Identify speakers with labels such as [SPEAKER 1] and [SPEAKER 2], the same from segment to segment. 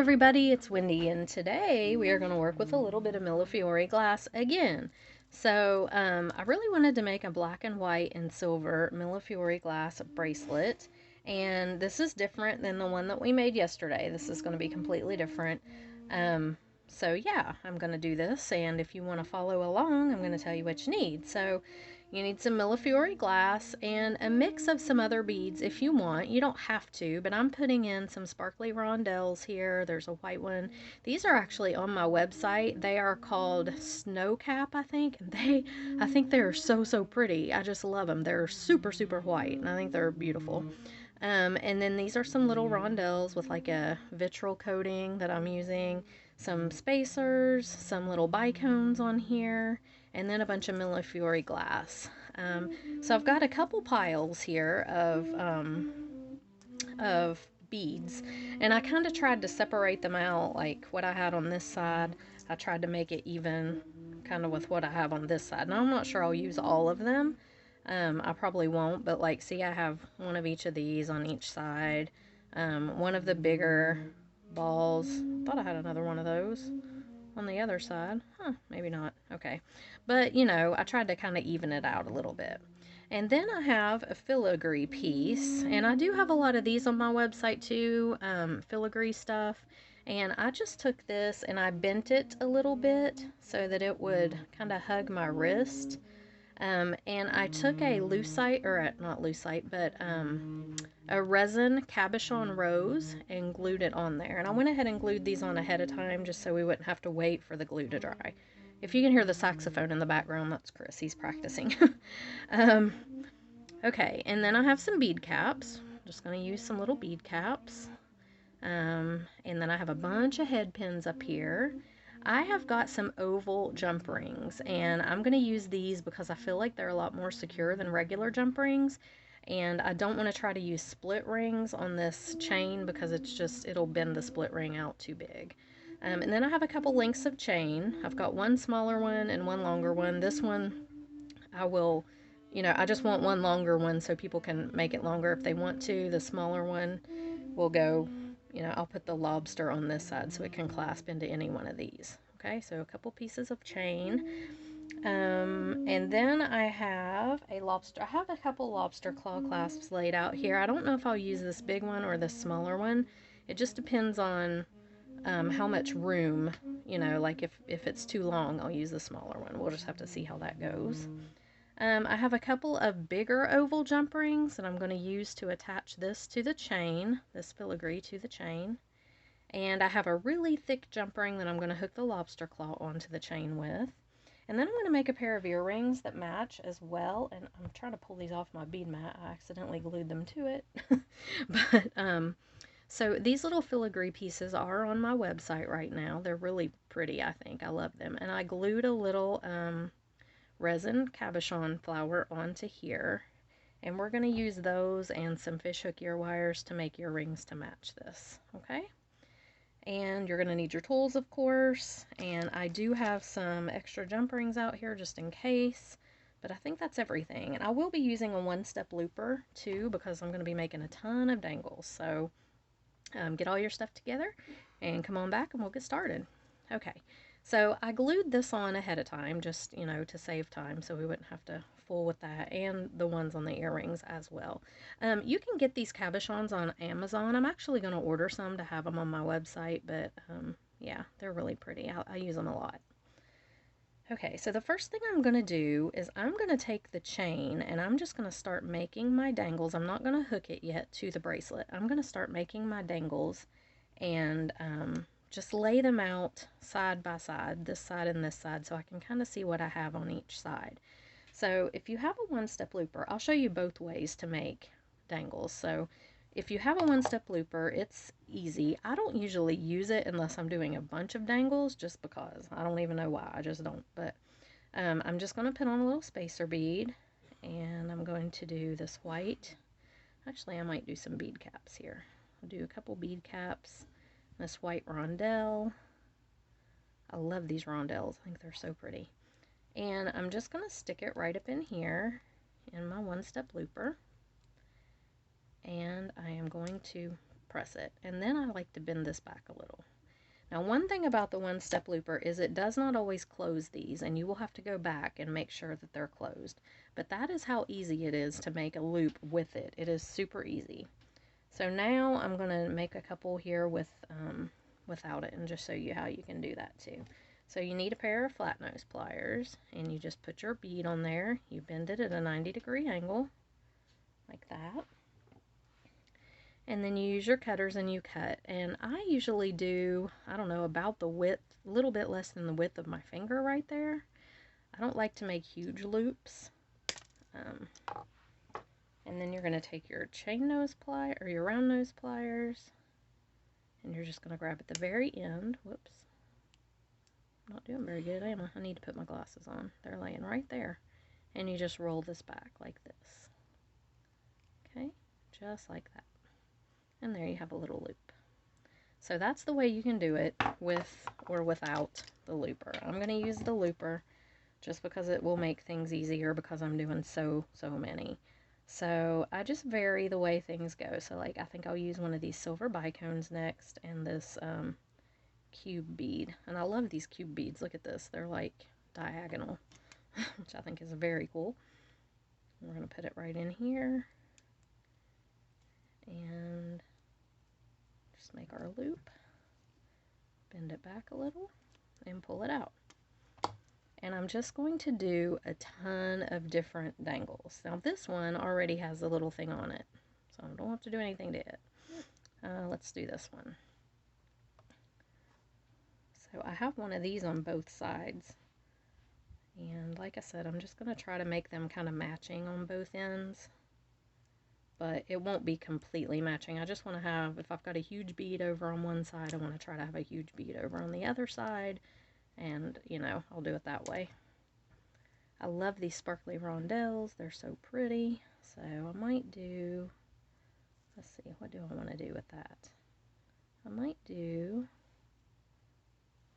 [SPEAKER 1] everybody, it's Wendy, and today we are going to work with a little bit of Millefiori glass again. I really wanted to make a black and white and silver Millefiori glass bracelet, and this is different than the one that we made yesterday. This is going to be completely different. Yeah, I'm going to do this, and if you want to follow along, I'm going to tell you what you need. So you need some Millefiori glass and a mix of some other beads if you want. You don't have to, but I'm putting in some sparkly rondelles here. There's a white one. These are actually on my website. They are called Snow Cap, I think. I think they're so pretty. I just love them. They're super white, and I think they're beautiful. And then these are some little rondelles with like a vitriol coating that I'm using, some spacers, some little bicones on here, and then a bunch of Millefiori glass. So I've got a couple piles here of beads, and I kind of tried to separate them out, like what I had on this side. I tried to make it even kind of with what I have on this side. Now I'm not sure I'll use all of them. I probably won't, but like, see, I have one of each of these on each side. One of the bigger balls. Thought I had another one of those on the other side. Huh, maybe not. Okay. But, you know, I tried to kind of even it out a little bit. And then I have a filigree piece, and I do have a lot of these on my website too, filigree stuff. And I just took this and I bent it a little bit so that it would kind of hug my wrist. And I took a lucite, or not lucite, but a resin cabochon rose and glued it on there. And I went ahead and glued these on ahead of time just so we wouldn't have to wait for the glue to dry. If you can hear the saxophone in the background, that's Chris. He's practicing. um, okay, and then I have some bead caps. Just going to use some little bead caps. And then I have a bunch of head pins up here. I have got some oval jump rings, and I'm going to use these because I feel like they're a lot more secure than regular jump rings, and I don't want to try to use split rings on this chain because it'll bend the split ring out too big. And then I have a couple lengths of chain. I've got one smaller one and one longer one. This one I will, I just want one longer one so people can make it longer if they want to. The smaller one will go, I'll put the lobster on this side so it can clasp into any one of these. Okay, so a couple pieces of chain. And then I have I have a couple lobster claw clasps laid out here. I don't know if I'll use this big one or this smaller one. It just depends on how much room, like if it's too long, I'll use the smaller one. We'll just have to see how that goes. I have a couple of bigger oval jump rings that I'm going to use to attach this to the chain, this filigree to the chain. And I have a really thick jump ring that I'm going to hook the lobster claw onto the chain with. And then I'm going to make a pair of earrings that match as well. And I'm trying to pull these off my bead mat. I accidentally glued them to it. So these little filigree pieces are on my website right now. They're really pretty, I think. I love them. And I glued a little resin cabochon flower onto here, and we're going to use those and some fishhook ear wires to make earrings to match this. Okay, and you're going to need your tools, of course, and I do have some extra jump rings out here just in case, but I think that's everything. And I will be using a one-step looper too because I'm going to be making a ton of dangles. So get all your stuff together and come on back and we'll get started. Okay, so I glued this on ahead of time just, to save time so we wouldn't have to fool with that, and the ones on the earrings as well. You can get these cabochons on Amazon. I'm actually going to order some to have them on my website, but yeah, they're really pretty. I use them a lot. Okay, so the first thing I'm going to do is I'm going to take the chain and I'm just going to start making my dangles. I'm not going to hook it yet to the bracelet. I'm going to start making my dangles and just lay them out side by side, this side and this side, so I can kind of see what I have on each side. So if you have a one-step looper, I'll show you both ways to make dangles. So if you have a one-step looper, it's easy. I don't usually use it unless I'm doing a bunch of dangles, just because. I don't even know why, I just don't. But I'm just going to put on a little spacer bead, and I'm going to do this white. Actually, I might do some bead caps here. I'll do a couple bead caps. This white rondelle. I love these rondelles. I think they're so pretty. And I'm just going to stick it right up in here in my one-step looper. And I am going to press it. And then I like to bend this back a little. Now, one thing about the one-step looper is it does not always close these, and you will have to go back and make sure that they're closed. But that is how easy it is to make a loop with it. It is super easy. So now I'm going to make a couple here without it and just show you how you can do that too. So you need a pair of flat nose pliers, and you just put your bead on there. You bend it at a 90-degree angle, like that. And then you use your cutters and you cut. And I usually do, I don't know, about the width, a little bit less than the width of my finger right there. I don't like to make huge loops. And then you're going to take your chain nose plier, or your round nose pliers, and you're just going to grab at the very end. Whoops. I'm not doing very good, am I? I need to put my glasses on. They're laying right there. And you just roll this back like this. Okay, just like that. And there you have a little loop. So that's the way you can do it with or without the looper. I'm going to use the looper just because it will make things easier because I'm doing so many. So I just vary the way things go. So like I think I'll use one of these silver bicones next, and this cube bead. And I love these cube beads. Look at this. They're like diagonal, which I think is very cool. We're going to put it right in here. And just make our loop, bend it back a little, and pull it out. And I'm just going to do a ton of different dangles. Now this one already has a little thing on it, so I don't have to do anything to it. Let's do this one. So I have one of these on both sides. And like I said, I'm just going to try to make them kind of matching on both ends. But it won't be completely matching. I just want to have, if I've got a huge bead over on one side, I want to try to have a huge bead over on the other side. And, you know, I'll do it that way. I love these sparkly rondelles. They're so pretty. So I might do, let's see, what do I want to do with that? I might do,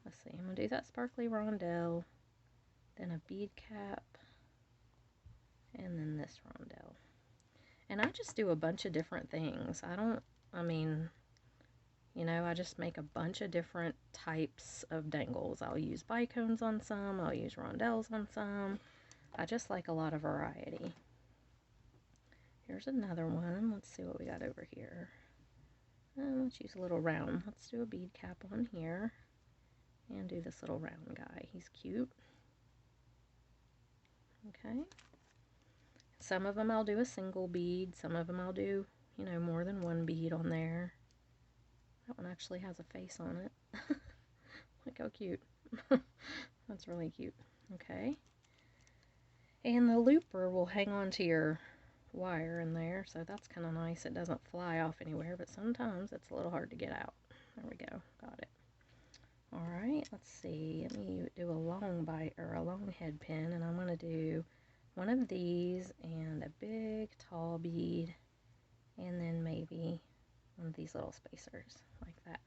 [SPEAKER 1] let's see, I'm going to do that sparkly rondelle, then a bead cap, and then this rondelle. And I just do a bunch of different things. I mean, you know, I just make a bunch of different types of dangles. I'll use bicones on some, I'll use rondelles on some. I just like a lot of variety. Here's another one. Let's see what we got over here. Let's use a little round. Let's do a bead cap on here. And do this little round guy. He's cute. Okay. Some of them I'll do a single bead. Some of them I'll do, you know, more than one bead on there. That one actually has a face on it. Look how cute. That's really cute. Okay. And the looper will hang on to your wire in there, so that's kind of nice. It doesn't fly off anywhere, but sometimes it's a little hard to get out. There we go. Got it. Alright, let's see. Let me do a long bite, or a long head pin, and I'm going to do one of these and a big tall bead, and then maybe one of these little spacers like that.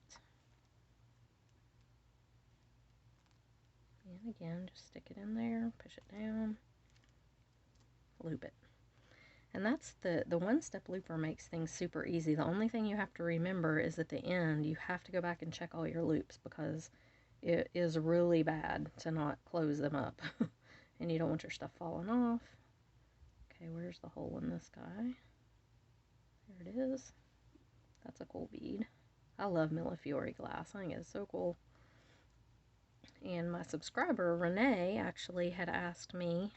[SPEAKER 1] And again, just stick it in there, push it down, loop it. And that's the one-step looper makes things super easy. The only thing you have to remember is at the end, you have to go back and check all your loops because it is really bad to not close them up. And you don't want your stuff falling off. Okay, where's the hole in this guy? There it is. That's a cool bead. I love Millefiori glass. I think it's so cool. And my subscriber, Renee, actually had asked me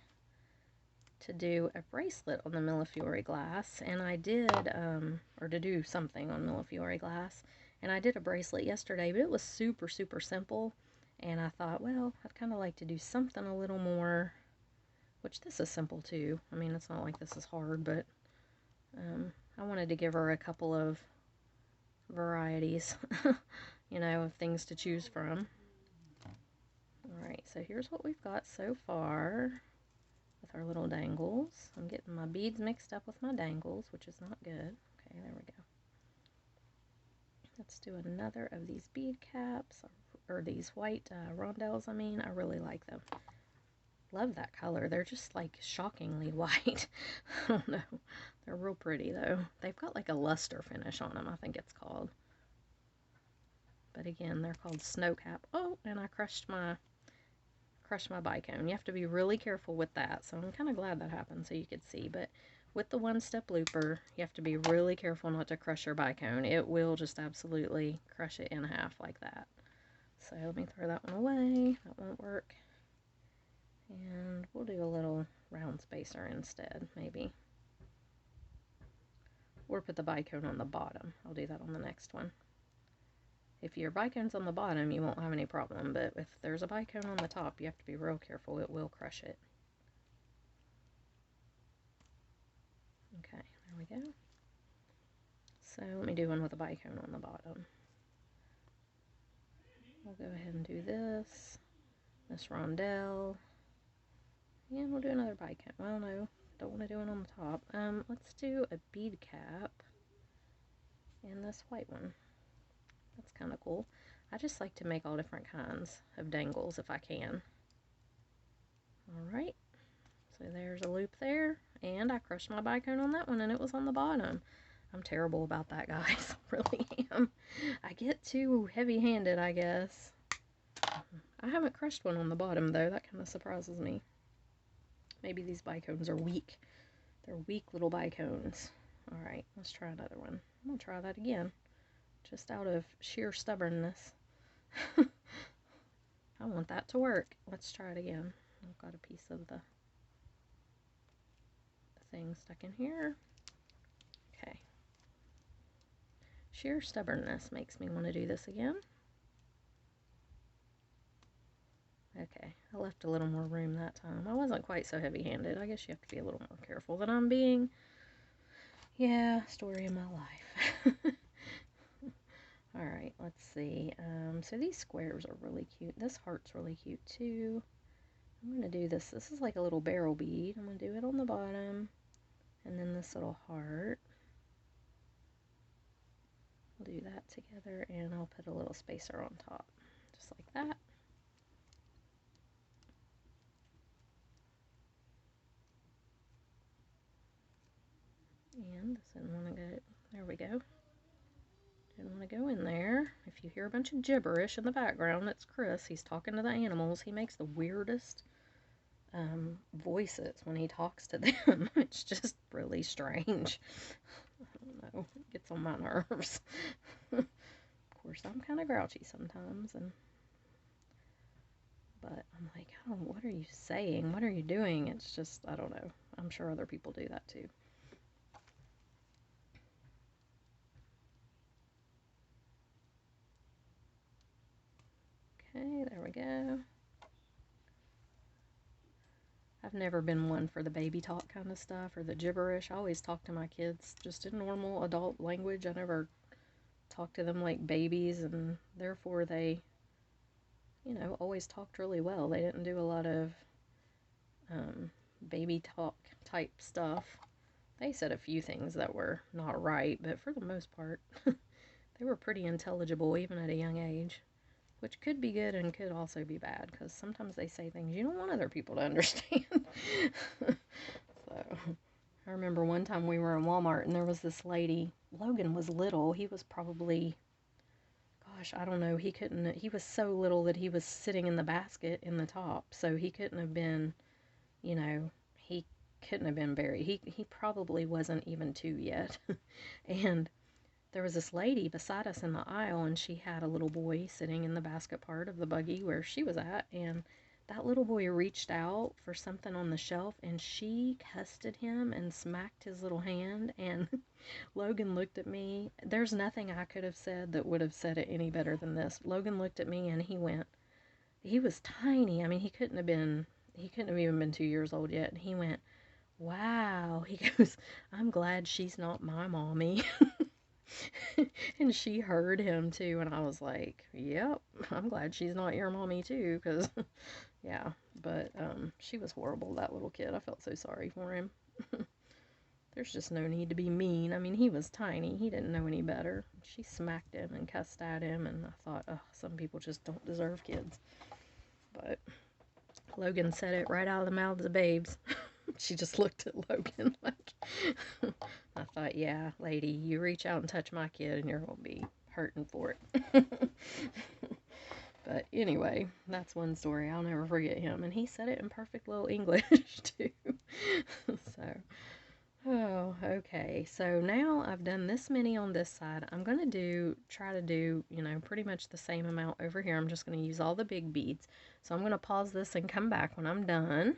[SPEAKER 1] to do a bracelet on the Millefiori glass, and I did, or to do something on Millefiori glass, and I did a bracelet yesterday, but it was super simple, and I thought, well, I'd kind of like to do something a little more, which this is simple too. I mean, it's not like this is hard, but I wanted to give her a couple of varieties, you know, of things to choose from. Alright, so here's what we've got so far with our little dangles. I'm getting my beads mixed up with my dangles, which is not good. Okay, there we go. Let's do another of these bead caps, or these white rondelles, I mean. I really like them. Love that color. They're just like shockingly white. I don't know. They're real pretty though. They've got like a luster finish on them, I think it's called. But again, they're called snow cap. Oh, and I crushed my bicone. You have to be really careful with that. So I'm kind of glad that happened so you could see. But with the one-step looper, you have to be really careful not to crush your bicone. It will just absolutely crush it in half like that. So let me throw that one away. That won't work. And we'll do a little round spacer instead, maybe. Or put the bicone on the bottom. I'll do that on the next one. If your bicone's on the bottom, you won't have any problem, but if there's a bicone on the top, you have to be real careful. It will crush it. Okay, there we go. So let me do one with a bicone on the bottom. We'll go ahead and do this rondelle, and we'll do another bicone. Well, no, don't want to do one on the top. Let's do a bead cap and this white one. That's kind of cool. I just like to make all different kinds of dangles if I can. Alright, so there's a loop there, and I crushed my bicone on that one, and it was on the bottom. I'm terrible about that, guys. I really am. I get too heavy-handed, I guess. I haven't crushed one on the bottom, though. That kind of surprises me. Maybe these bicones are weak. They're weak little bicones. Alright, let's try another one. I'm going to try that again, just out of sheer stubbornness. I want that to work. Let's try it again. I've got a piece of the thing stuck in here. Okay. Sheer stubbornness makes me want to do this again. Okay, I left a little more room that time. I wasn't quite so heavy-handed. I guess you have to be a little more careful than I'm being. Yeah, story of my life. Alright, let's see. So these squares are really cute. This heart's really cute too. I'm going to do this. This is like a little barrel bead. I'm going to do it on the bottom. And then this little heart. I'll do that together, and I'll put a little spacer on top. Just like that. And this didn't want to go. There we go. Didn't want to go in there. If you hear a bunch of gibberish in the background, that's Chris. He's talking to the animals. He makes the weirdest voices when he talks to them. It's just really strange. I don't know. It gets on my nerves. Of course, I'm kind of grouchy sometimes, but I'm like, oh, what are you saying? What are you doing? It's just, I don't know. I'm sure other people do that too. Okay, there we go. I've never been one for the baby talk kind of stuff or the gibberish. I always talk to my kids just in normal adult language. I never talk to them like babies, and therefore they, you know, always talked really well. They didn't do a lot of baby talk type stuff. They said a few things that were not right, but for the most part, they were pretty intelligible even at a young age. Which could be good and could also be bad, because sometimes they say things you don't want other people to understand. So, I remember one time we were in Walmart, and there was this lady. Logan was little. He was probably, gosh, I don't know. He was so little that he was sitting in the basket in the top. So he couldn't have been, you know, he couldn't have been very, he probably wasn't even 2 yet. And there was this lady beside us in the aisle, and she had a little boy sitting in the basket part of the buggy where she was at, and that little boy reached out for something on the shelf, and she cussed at him and smacked his little hand, and Logan looked at me. There's nothing I could have said that would have said it any better than this. Logan looked at me, and he was tiny. I mean, he couldn't have even been 2 years old yet, and he went, wow. He goes, I'm glad she's not my mommy. And she heard him too, and I was like, yep, I'm glad she's not your mommy too, because yeah, but she was horrible, that little kid. I felt so sorry for him. There's just no need to be mean. I mean, he was tiny, he didn't know any better. She smacked him and cussed at him, and I thought, oh, some people just don't deserve kids. But Logan said it right out of the mouths of babes. She just looked at Logan like, I thought, yeah, lady, you reach out and touch my kid and you're going to be hurting for it. But anyway, that's one story. I'll never forget him. And he said it in perfect little English, too. So, oh, okay. So now I've done this many on this side. I'm going to try to do, pretty much the same amount over here. I'm just going to use all the big beads. So I'm going to pause this and come back when I'm done.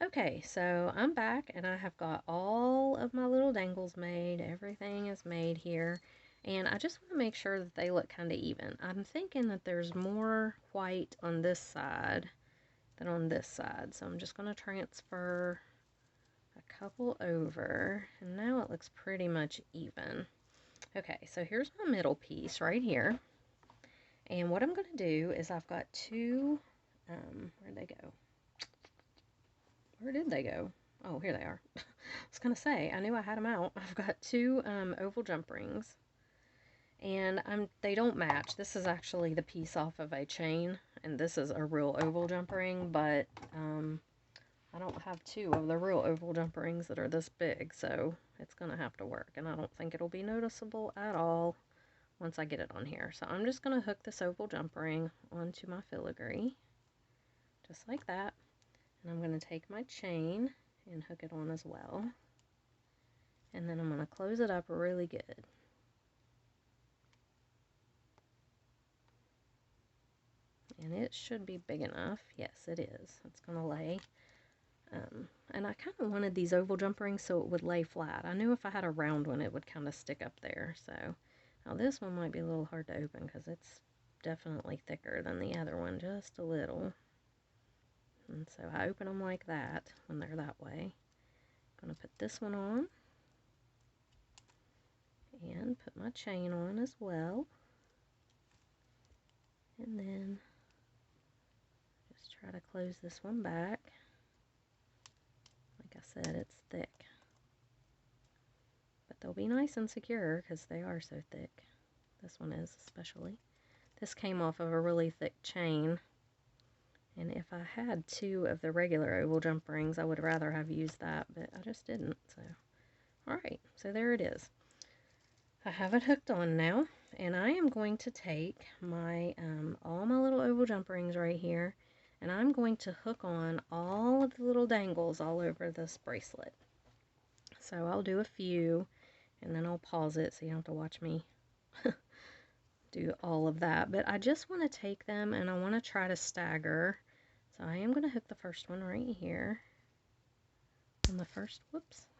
[SPEAKER 1] Okay, so I'm back and I have got all of my little dangles made. Everything is made here. And I just want to make sure that they look kind of even. I'm thinking that there's more white on this side than on this side. So I'm just going to transfer a couple over. And now it looks pretty much even. Okay, so here's my middle piece right here. And what I'm going to do is I've got two, where'd they go? Where did they go? Oh, here they are. I was going to say, I knew I had them out. I've got two oval jump rings. And they don't match. This is actually the piece off of a chain. And this is a real oval jump ring. But I don't have two of the real oval jump rings that are this big. So it's going to have to work. And I don't think it'll be noticeable at all once I get it on here. So I'm just going to hook this oval jump ring onto my filigree. Just like that. And I'm going to take my chain and hook it on as well. And then I'm going to close it up really good. And it should be big enough. Yes, it is. It's going to lay. And I kind of wanted these oval jump rings so it would lay flat. I knew if I had a round one, it would kind of stick up there. So now this one might be a little hard to open because it's definitely thicker than the other one, just a little. And so I open them like that when they're that way. I'm going to put this one on and put my chain on as well. And then just try to close this one back. Like I said, it's thick. But they'll be nice and secure because they are so thick. This one is especially. This came off of a really thick chain. And if I had two of the regular oval jump rings, I would rather have used that, but I just didn't. So, alright, so there it is. I have it hooked on now, and I am going to take my all my little oval jump rings right here, and I'm going to hook on all of the little dangles all over this bracelet. So I'll do a few, and then I'll pause it so you don't have to watch me do all of that. But I just want to take them, and I want to try to stagger. So I am going to hook the first one right here. On the first,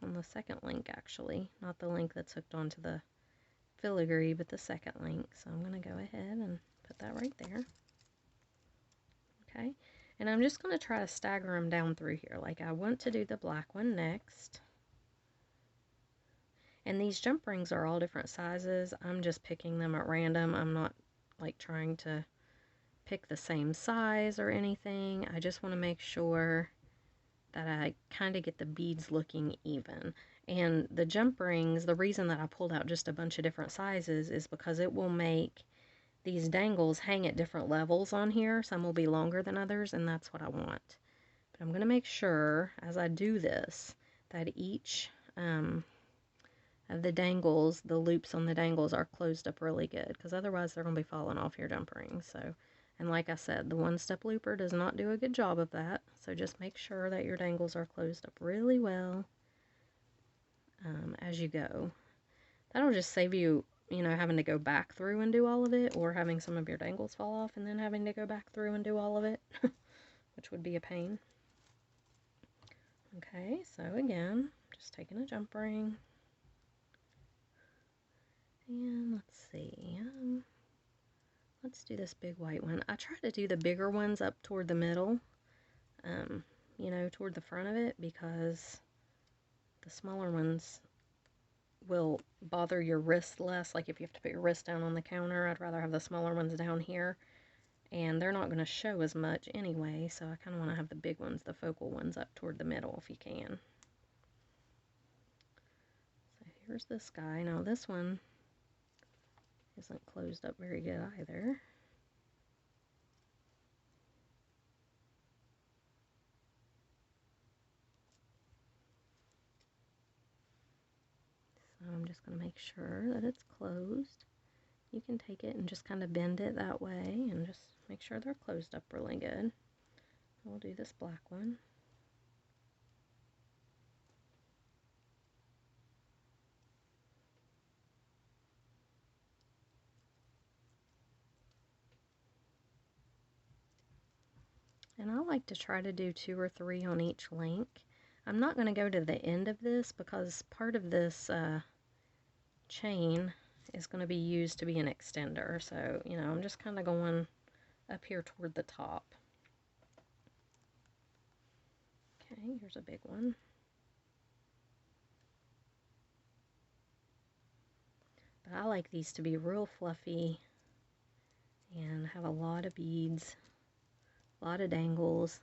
[SPEAKER 1] on the second link actually. Not the link that's hooked onto the filigree, but the second link. So I'm going to go ahead and put that right there. Okay. And I'm just going to try to stagger them down through here. Like I want to do the black one next. And these jump rings are all different sizes. I'm just picking them at random. I'm not like trying to pick the same size or anything. I just want to make sure that I kind of get the beads looking even. And the jump rings, the reason that I pulled out just a bunch of different sizes is because it will make these dangles hang at different levels on here. Some will be longer than others, and that's what I want. But I'm going to make sure as I do this that each of the dangles, the loops on the dangles are closed up really good, because otherwise they're going to be falling off your jump rings. So, and like I said, the one-step looper does not do a good job of that, so just make sure that your dangles are closed up really well as you go. That'll just save you, having to go back through and do all of it, or having some of your dangles fall off and then having to go back through and do all of it, which would be a pain. Okay, so again, just taking a jump ring. And let's see, let's do this big white one. I try to do the bigger ones up toward the middle, toward the front of it, because the smaller ones will bother your wrist less. Like if you have to put your wrist down on the counter, I'd rather have the smaller ones down here. And they're not going to show as much anyway, so I kind of want to have the big ones, the focal ones, up toward the middle if you can. So here's this guy. Now this one isn't closed up very good either. going to make sure that it's closed. You can take it and just kind of bend it that way and just make sure they're closed up really good. We'll do this black one. And I like to try to do 2 or 3 on each link. I'm not going to go to the end of this because part of this chain is going to be used to be an extender. So, you know, I'm just kind of going up here toward the top. Okay, here's a big one. But I like these to be real fluffy and have a lot of beads, a lot of dangles.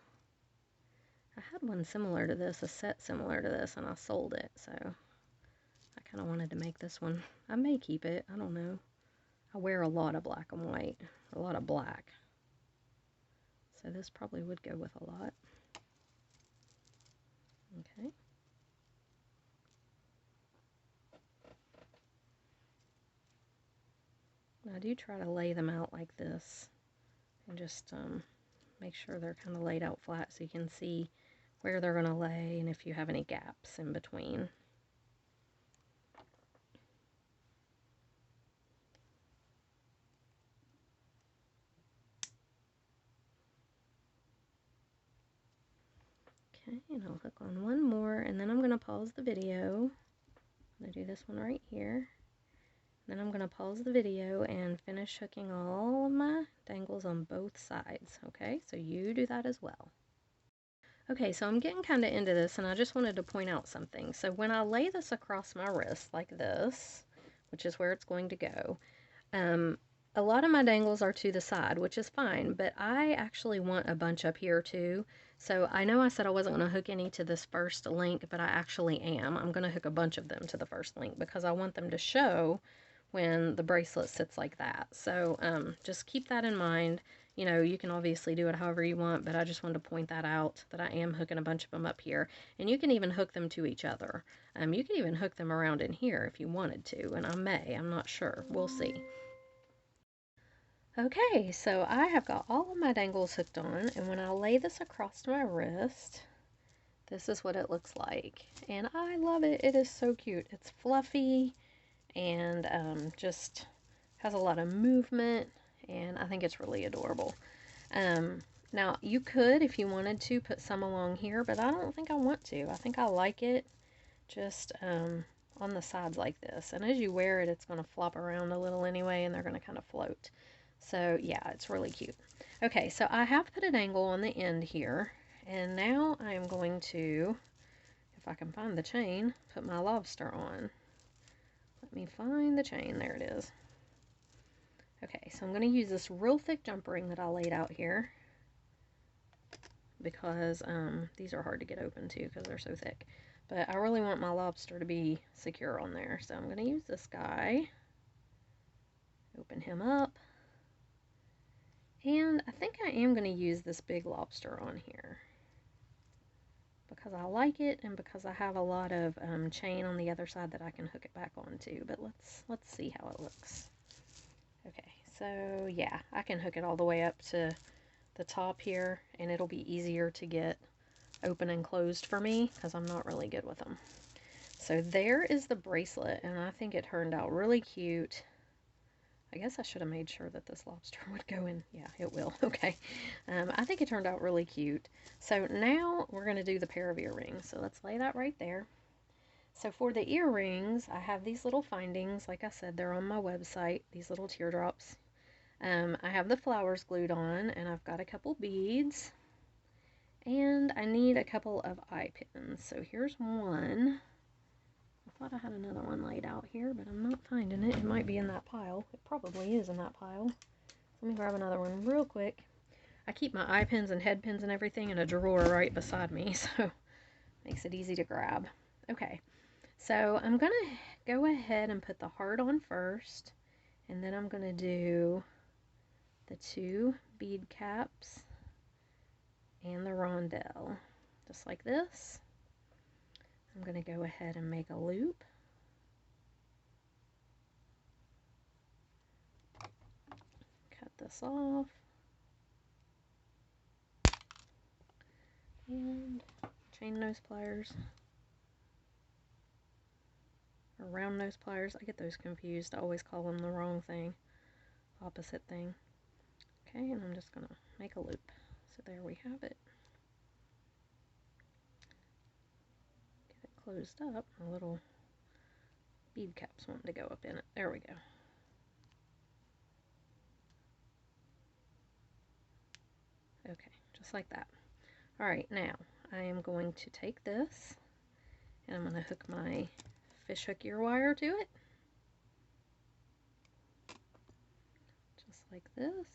[SPEAKER 1] I had one similar to this, a set similar to this, and I sold it, so I kind of wanted to make this one. I may keep it, I don't know. I wear a lot of black and white, a lot of black. So this probably would go with a lot. Okay. I do try to lay them out like this and just make sure they're kind of laid out flat so you can see where they're going to lay and if you have any gaps in between. Okay, and I'll hook on one more, and then I'm going to pause the video. I'm going to do this one right here. Then I'm going to pause the video and finish hooking all of my dangles on both sides. Okay, so you do that as well. Okay, so I'm getting kind of into this, and I just wanted to point out something. So when I lay this across my wrist like this, which is where it's going to go, a lot of my dangles are to the side, which is fine, but I actually want a bunch up here too. So I know I said I wasn't going to hook any to this first link, but I actually am. I'm going to hook a bunch of them to the first link because I want them to show when the bracelet sits like that. So just keep that in mind. You know, you can obviously do it however you want, but I just wanted to point that out, that I am hooking a bunch of them up here. And you can even hook them to each other. You can even hook them around in here if you wanted to, and I may. I'm not sure. We'll see. Okay, so I have got all of my dangles hooked on, and when I lay this across my wrist, this is what it looks like. And I love it. It is so cute. It's fluffy and just has a lot of movement, and I think it's really adorable. Now, you could, if you wanted to, put some along here, but I don't think I want to. I think I like it just on the sides like this. And as you wear it, it's going to flop around a little anyway, and they're going to kind of float. So yeah, it's really cute. Okay, so I have put an angle on the end here, and now I am going to, if I can find the chain, put my lobster on. Let me find the chain. There it is. Okay, so I'm going to use this real thick jump ring that I laid out here because these are hard to get open too because they're so thick. But I really want my lobster to be secure on there, so I'm going to use this guy. Open him up. And I think I am going to use this big lobster on here because I like it and because I have a lot of chain on the other side that I can hook it back onto. But let's see how it looks. Okay, so yeah, I can hook it all the way up to the top here, and it'll be easier to get open and closed for me because I'm not really good with them. So there is the bracelet, and I think it turned out really cute. I guess I should have made sure that this lobster would go in. Yeah, it will. Okay. I think it turned out really cute. So now we're going to do the pair of earrings. So let's lay that right there. So for the earrings, I have these little findings. Like I said, they're on my website, these little teardrops. I have the flowers glued on, and I've got a couple beads. And I need a couple of eye pins. So here's one. I thought I had another one laid out here, but I'm not finding it. It might be in that pile. It probably is in that pile. Let me grab another one real quick. I keep my eye pins and head pins and everything in a drawer right beside me, so makes it easy to grab. Okay, so I'm going to go ahead and put the heart on first, and then I'm going to do the 2 bead caps and the rondelle, just like this. I'm going to go ahead and make a loop. this off. And chain nose pliers. Or round nose pliers. I get those confused. I always call them the wrong thing. Opposite thing. Okay, and I'm just going to make a loop. So there we have it. Get it closed up. My little bead caps wanting to go up in it. There we go. Okay, just like that. Alright, now I am going to take this and I'm going to hook my fish hook ear wire to it. Just like this.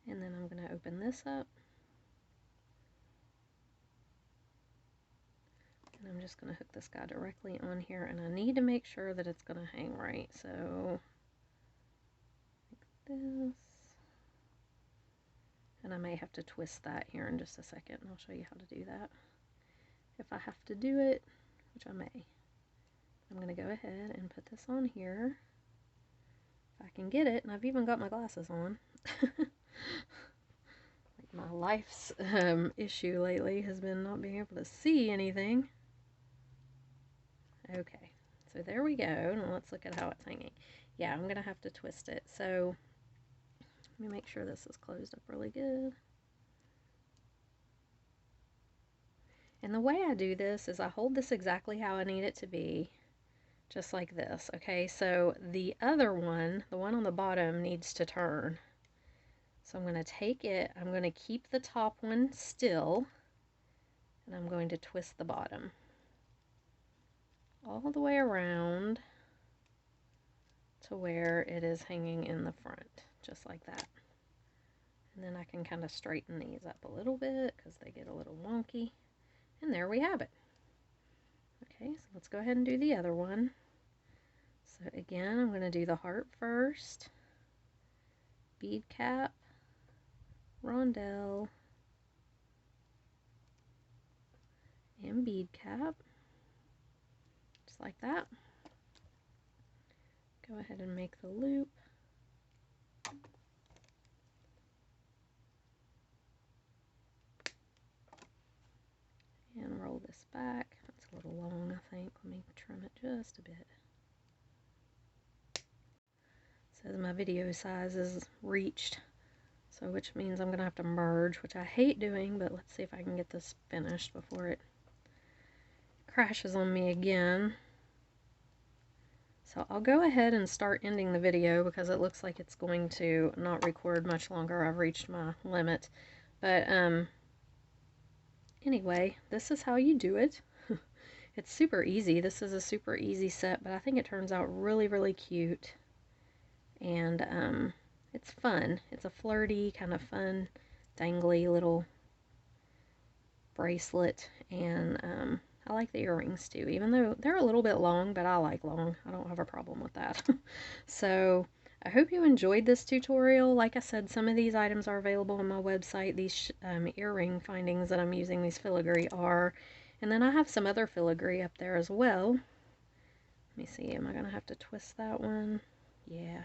[SPEAKER 1] And then I'm going to open this up. And I'm just going to hook this guy directly on here, and I need to make sure that it's going to hang right. So, like this. And I may have to twist that here in just a second, and I'll show you how to do that. If I have to do it, which I may. I'm going to go ahead and put this on here. If I can get it, and I've even got my glasses on. Like my life's issue lately has been not being able to see anything. Okay, so there we go. Now let's look at how it's hanging. Yeah, I'm going to have to twist it. So let me make sure this is closed up really good. And the way I do this is I hold this exactly how I need it to be, just like this. Okay, so the other one, the one on the bottom, needs to turn. So I'm going to take it, I'm going to keep the top one still, and I'm going to twist the bottom all the way around to where it is hanging in the front, just like that. And then I can kind of straighten these up a little bit because they get a little wonky. And there we have it. Okay, so let's go ahead and do the other one. So again, I'm going to do the heart first, bead cap, rondelle, and bead cap, just like that. Go ahead and make the loop. And roll this back. That's a little long, I think. Let me trim it just a bit. It says my video size is reached, so which means I'm going to have to merge, which I hate doing, but let's see if I can get this finished before it crashes on me again. So I'll go ahead and start ending the video because it looks like it's going to not record much longer. I've reached my limit. But anyway, this is how you do it. It's super easy. This is a super easy set, but I think it turns out really, really cute. And it's fun. It's a flirty, kind of fun, dangly little bracelet. And I like the earrings too, even though they're a little bit long, but I like long. I don't have a problem with that. So I hope you enjoyed this tutorial. Like I said, some of these items are available on my website. These earring findings that I'm using, these filigree are. And then I have some other filigree up there as well. Let me see, am I going to have to twist that one? Yeah,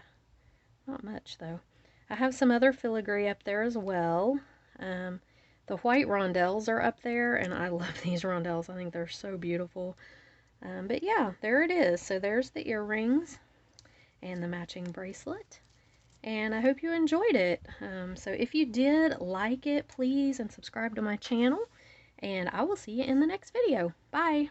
[SPEAKER 1] not much though. I have some other filigree up there as well. The white rondelles are up there, and I love these rondelles. I think they're so beautiful. But yeah, there it is. So there's the earrings and the matching bracelet. And I hope you enjoyed it. So if you did, like it, please, and subscribe to my channel. And I will see you in the next video. Bye!